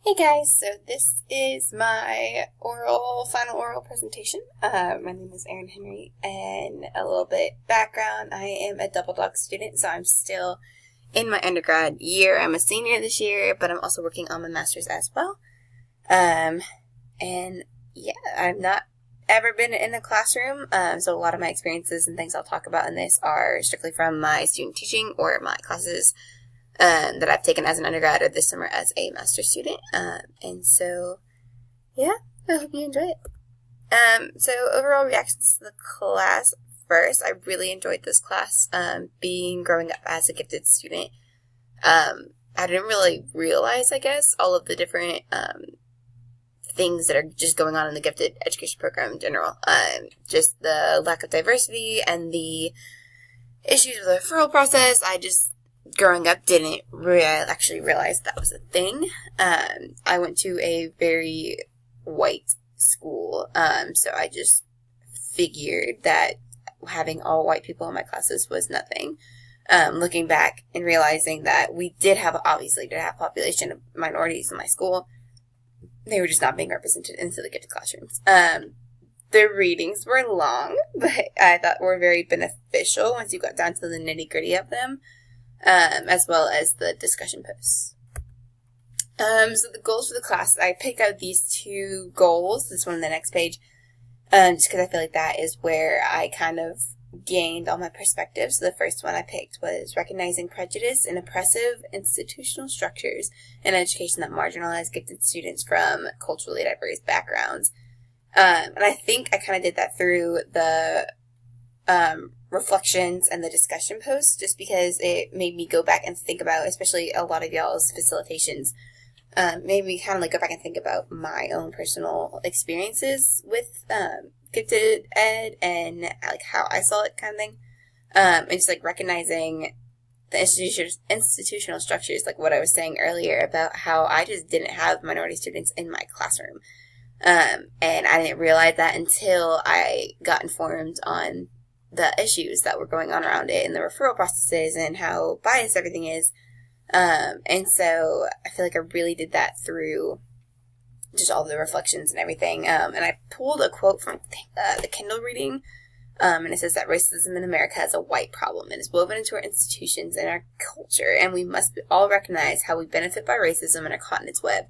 Hey guys, so this is my final oral presentation. My name is Erin Henry, and a little bit background, I am a double doc student, so I'm still in my undergrad year. I'm a senior this year, but I'm also working on my master's as well. And yeah, I've not ever been in a classroom, so a lot of my experiences and things I'll talk about in this are strictly from my student teaching or my classes that I've taken as an undergrad or this summer as a master's student. And so, yeah, I hope you enjoy it. So overall reactions to the class first, I really enjoyed this class. Growing up as a gifted student, I didn't really realize, I guess, all of the different things that are just going on in the gifted education program in general. Just the lack of diversity and the issues with the referral process. Growing up, didn't actually realize that was a thing. I went to a very white school, so I just figured that having all white people in my classes was nothing. Looking back and realizing that we obviously did have a population of minorities in my school, they were just not being represented into the gifted classrooms. The readings were long, but I thought were very beneficial once you got down to the nitty-gritty of them. As well as the discussion posts. So the goals for the class, I picked out these two goals, this one on the next page, just because I feel like that is where I kind of gained all my perspective. So the first one I picked was recognizing prejudice and oppressive institutional structures in education that marginalize gifted students from culturally diverse backgrounds. And I think I kind of did that through the reflections and the discussion posts, just because it made me go back and think about, especially a lot of y'all's facilitations, made me kind of go back and think about my own personal experiences with gifted ed and how I saw it, kind of thing. And just recognizing the institutional structures, like what I was saying earlier about how I just didn't have minority students in my classroom. And I didn't realize that until I got informed on the issues that were going on around it and the referral processes and how biased everything is. And so I feel like I really did that through just all the reflections and everything. And I pulled a quote from the Kindle reading, and it says that racism in America is a white problem and is woven into our institutions and our culture, and we must all recognize how we benefit by racism and are caught in its web.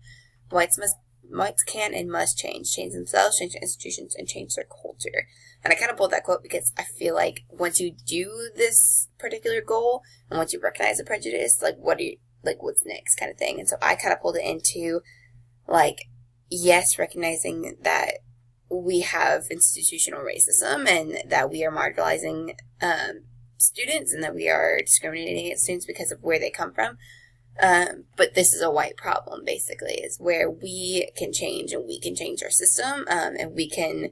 Whites can and must change themselves, change their institutions, and change their culture. And I kind of pulled that quote because I feel like once you do this particular goal and once you recognize the prejudice, what's next kind of thing. And so I kind of pulled it into yes, recognizing that we have institutional racism and that we are marginalizing students and that we are discriminating against students because of where they come from. But this is a white problem, basically, is where we can change and we can change our system, and we can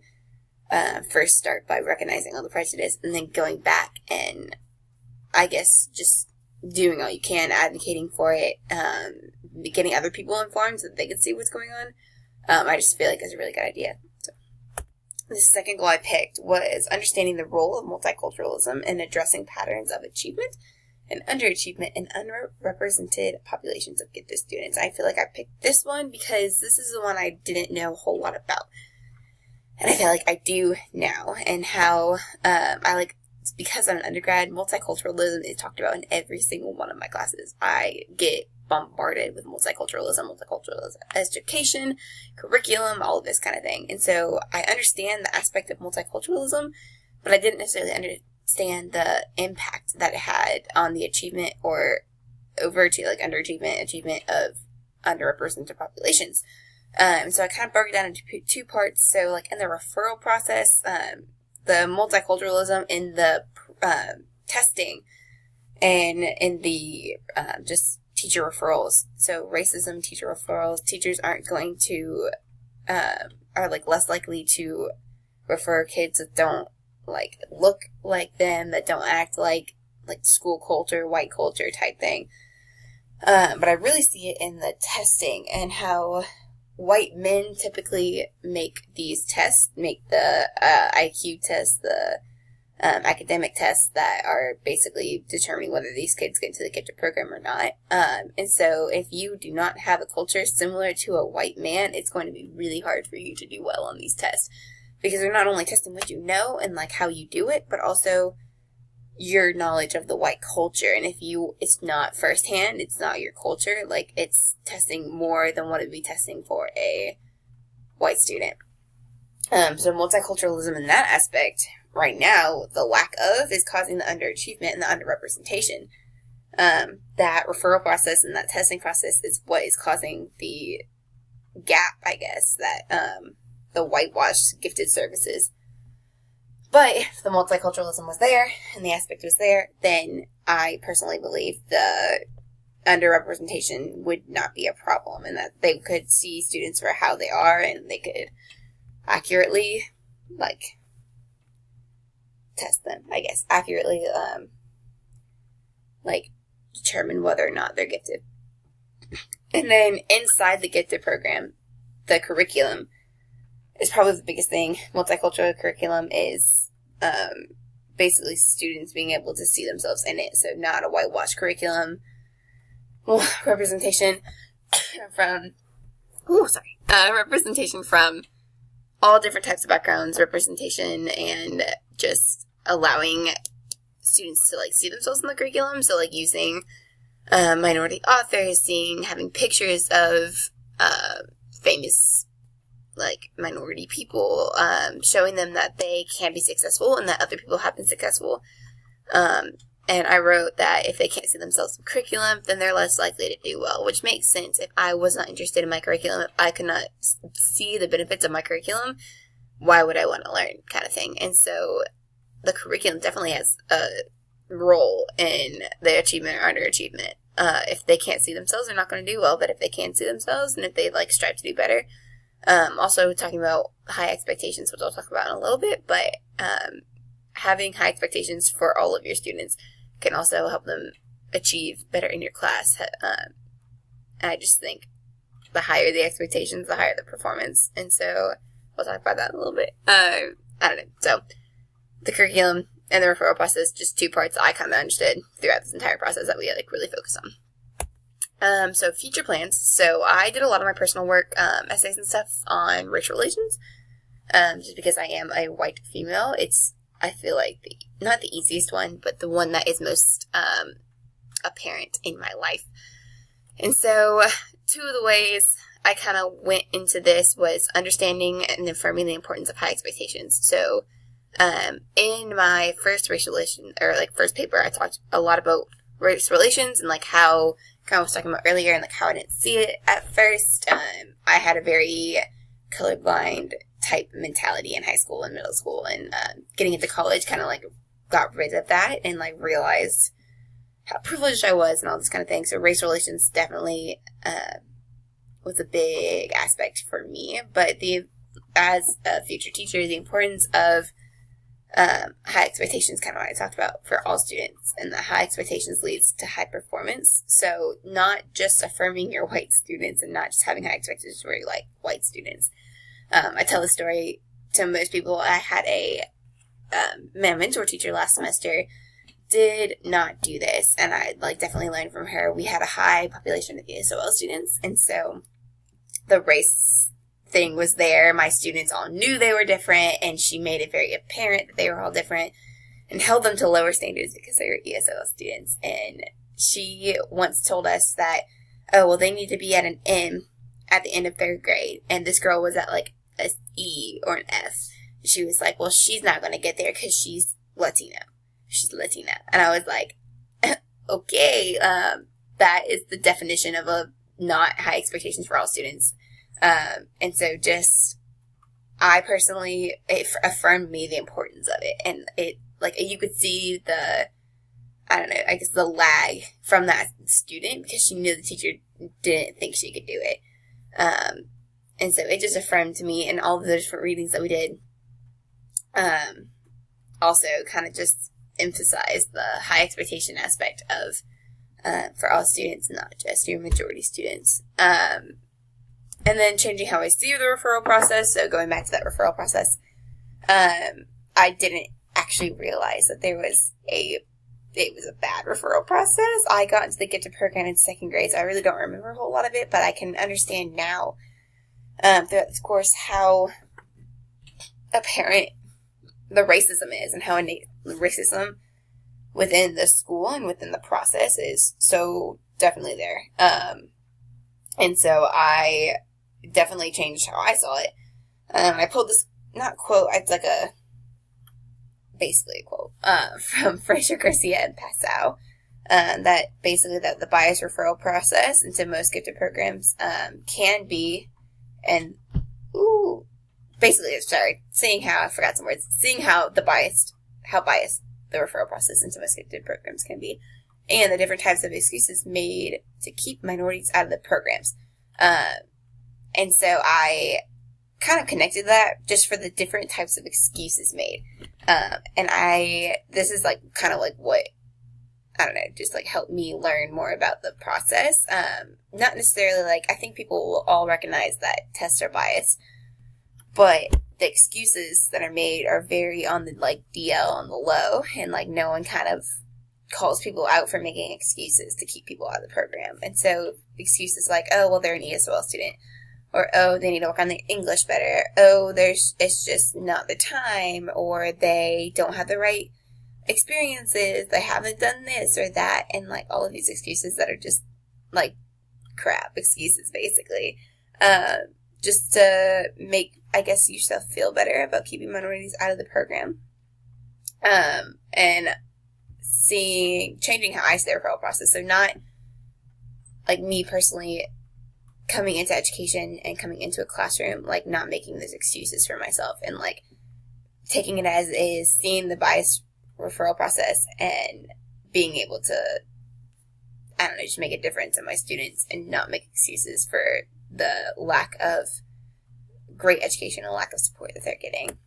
first start by recognizing all the prejudice and then going back and I guess just doing all you can, advocating for it, getting other people informed so that they can see what's going on. I just feel like it's a really good idea. So, the second goal I picked was understanding the role of multiculturalism in addressing patterns of achievement and underachievement in underrepresented populations of gifted students. I feel like I picked this one because this is the one I didn't know a whole lot about. And I feel like I do now, and how because I'm an undergrad, multiculturalism is talked about in every single one of my classes. I get bombarded with multiculturalism education, curriculum, all of this kind of thing. And so I understand the aspect of multiculturalism, but I didn't necessarily understand the impact that it had on the achievement or underachievement, achievement of underrepresented populations. So I kind of broke it down into two parts. So in the referral process, the multiculturalism in the testing and in the just teacher referrals. So racism, teacher referrals, teachers aren't going to, are less likely to refer kids that don't look like them, that don't act like school culture, white culture type thing. But I really see it in the testing and how white men typically make these tests, make the IQ test, the academic tests that are basically determining whether these kids get into the gifted program or not. And so if you do not have a culture similar to a white man, it's going to be really hard for you to do well on these tests, because they're not only testing what you know and like how you do it, but also your knowledge of the white culture. And if it's not firsthand, it's not your culture, like it's testing more than what it would be testing for a white student. So multiculturalism in that aspect right now, the lack of, is causing the underachievement and the underrepresentation. That referral process and that testing process is what is causing the gap, I guess, that the whitewashed gifted services. But if the multiculturalism was there and the aspect was there, then I personally believe the underrepresentation would not be a problem, and that they could see students for how they are, and they could accurately, like, test them, I guess, accurately, like, determine whether or not they're gifted. And then inside the gifted program, the curriculum is probably the biggest thing. Multicultural curriculum is basically students being able to see themselves in it. So not a whitewash curriculum. Representation from all different types of backgrounds, representation, and just allowing students to like see themselves in the curriculum. So like using minority authors, having pictures of famous like minority people, showing them that they can be successful and that other people have been successful. And I wrote that if they can't see themselves in curriculum, then they're less likely to do well, which makes sense. If I was not interested in my curriculum, if I could not see the benefits of my curriculum, why would I want to learn, kind of thing. And so the curriculum definitely has a role in the achievement or underachievement. If they can't see themselves, they're not going to do well, but if they can see themselves and if they like strive to do better. Also talking about high expectations, which I'll talk about in a little bit, but having high expectations for all of your students can also help them achieve better in your class. I just think the higher the expectations, the higher the performance. And so we'll talk about that in a little bit. I don't know. So the curriculum and the referral process, just two parts I kind of understood throughout this entire process that we like really focus on. So future plans. So I did a lot of my personal work, essays and stuff on racial relations. Just because I am a white female, it's, I feel like, not the easiest one, but the one that is most apparent in my life. And so two of the ways I kind of went into this was understanding and affirming the importance of high expectations. So in my first first paper, I talked a lot about race relations and like how, kind of was talking about earlier, and like how I didn't see it at first. I had a very colorblind type mentality in high school and middle school, and getting into college kind of like got rid of that and like realized how privileged I was and all this kind of thing. So race relations definitely was a big aspect for me. But as a future teacher, the importance of high expectations, kind of what I talked about for all students, and the high expectations leads to high performance. So not just affirming your white students and not just having high expectations for like white students. I tell the story to most people. I had my mentor teacher last semester did not do this, and I like definitely learned from her. We had a high population of ESOL students, and so the race thing was there. My students all knew they were different, and she made it very apparent that they were all different and held them to lower standards because they were ESOL students. And she once told us that, oh, well, they need to be at an M at the end of third grade, and this girl was at like an E or an F. She was like, well, she's not going to get there because she's Latino. She's Latina. And I was like, okay, that is the definition of a not high expectations for all students. And so just, I personally, it affirmed me the importance of it. And it, like, you could see the, I don't know, I guess the lag from that student because she knew the teacher didn't think she could do it. And so it just affirmed to me, and all of the different readings that we did, also kind of just emphasized the high expectation aspect of, for all students, not just your majority students. And then changing how I see the referral process. So going back to that referral process, I didn't actually realize that it was a bad referral process. I got into the gifted program in second grade, so I really don't remember a whole lot of it, but I can understand now throughout this course how apparent the racism is and how innate racism within the school and within the process is so definitely there. And so I definitely changed how I saw it. I pulled this, not quote, it's like basically a quote, from Fraser Garcia and Passau, that basically that the bias referral process into most gifted programs, can be, and, seeing how biased the referral process into most gifted programs can be, and the different types of excuses made to keep minorities out of the programs. And so I kind of connected that just for the different types of excuses made. And this is like kind of like what, I don't know, just like helped me learn more about the process. Not necessarily like, I think people will all recognize that tests are biased, but the excuses that are made are very on the like DL on the low, and like no one kind of calls people out for making excuses to keep people out of the program. And so excuses like, oh, well, they're an ESOL student, or, oh, they need to work on their English better, oh, it's just not the time, or they don't have the right experiences, they haven't done this or that, and like all of these excuses that are just like crap excuses basically, just to make, I guess, yourself feel better about keeping minorities out of the program, and changing how I see the referral process. So not like me personally coming into education and coming into a classroom, like not making those excuses for myself, and like taking it as is, seeing the biased referral process and being able to, I don't know, just make a difference in my students and not make excuses for the lack of great education and lack of support that they're getting.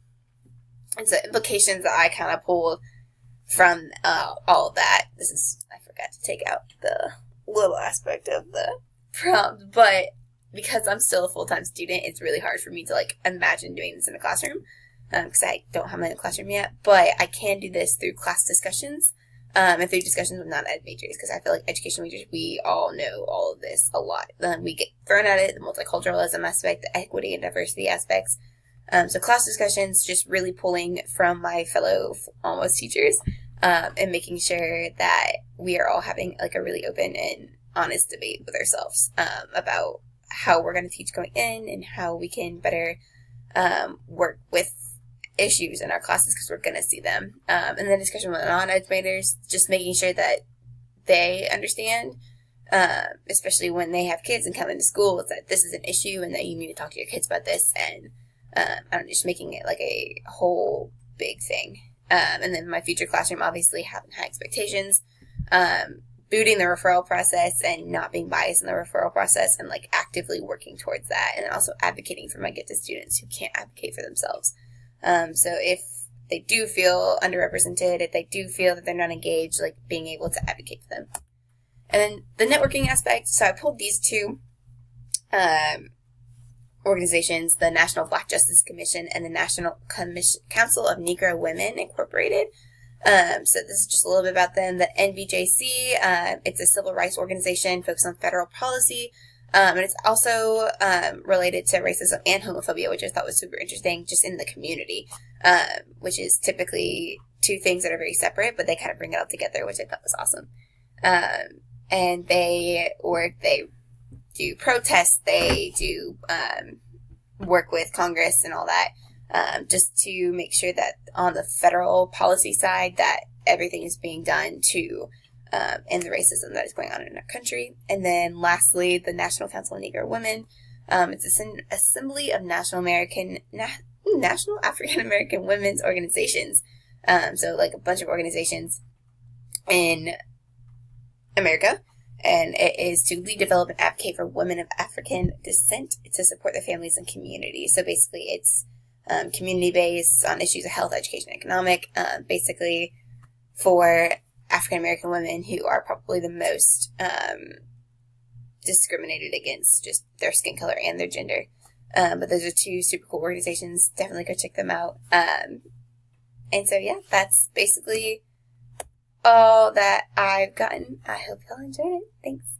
And so implications that I kind of pulled from all of that, I forgot to take out the little aspect of the prompt, but because I'm still a full-time student, it's really hard for me to like imagine doing this in a classroom, because I don't have my own classroom yet, but I can do this through class discussions, and through discussions with non-ed majors, because I feel like education majors, we all know all of this a lot. We get thrown at it, the multiculturalism aspect, the equity and diversity aspects. So class discussions, just really pulling from my fellow almost teachers, and making sure that we are all having like a really open and honest debate with ourselves, about how we're going to teach going in and how we can better work with issues in our classes, because we're going to see them. And then discussion with non-ed majors, just making sure that they understand, especially when they have kids and come into school, that this is an issue and that you need to talk to your kids about this, and I'm just making it like a whole big thing. And then my future classroom, obviously having high expectations, booting the referral process and not being biased in the referral process, and like actively working towards that, and also advocating for my gifted students who can't advocate for themselves. So if they do feel underrepresented, if they do feel that they're not engaged, like being able to advocate for them. And then the networking aspect, so I pulled these two organizations, the National Black Justice Commission and the National Council of Negro Women Incorporated. So this is just a little bit about them. The NBJC, it's a civil rights organization focused on federal policy, and it's also related to racism and homophobia, which I thought was super interesting, just in the community, which is typically two things that are very separate, but they kind of bring it all together, which I thought was awesome. And they do protests, they do work with Congress and all that, just to make sure that on the federal policy side that everything is being done to end the racism that is going on in our country. And then lastly, the National Council of Negro Women. It's an assembly of National African American women's organizations. So like a bunch of organizations in America. And it is to lead, develop, and advocate for women of African descent to support their families and communities. So basically it's community-based on issues of health, education, and economic, basically for African American women who are probably the most discriminated against, just their skin color and their gender. But those are two super cool organizations. Definitely go check them out. And so, yeah, that's basically all that I've gotten. I hope y'all enjoyed it. Thanks.